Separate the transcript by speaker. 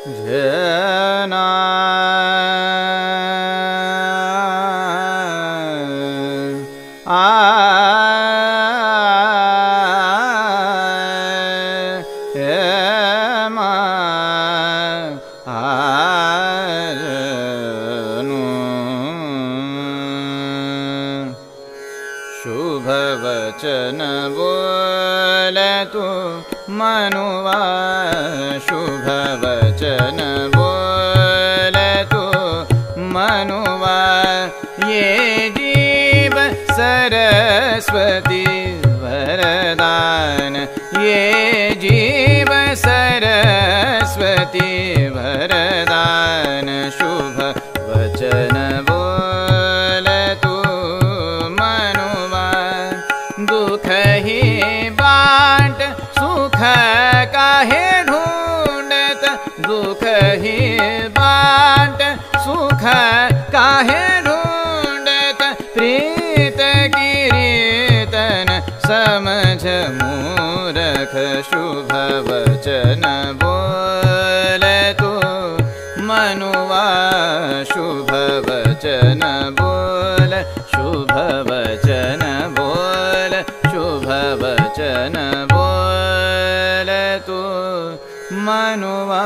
Speaker 1: जना शुभवचन बोल तू मनुवा शुभवचन बोल तू मनुवा ये जीव सरस्वती वरदान ये जीव सरस्वती वरदान शुभ वचन बोल तू मनुवा दुख ही बाट सुख काहे ढूंढत दुख ही बाट सुख काहे ढूंढत प्रीत कीर्तन समझ मूरख शुभ वचन बोल तू मनुवा शुभ वचन बोल शुभ वचन बोल शुभ वचन बोल तू मनुवा।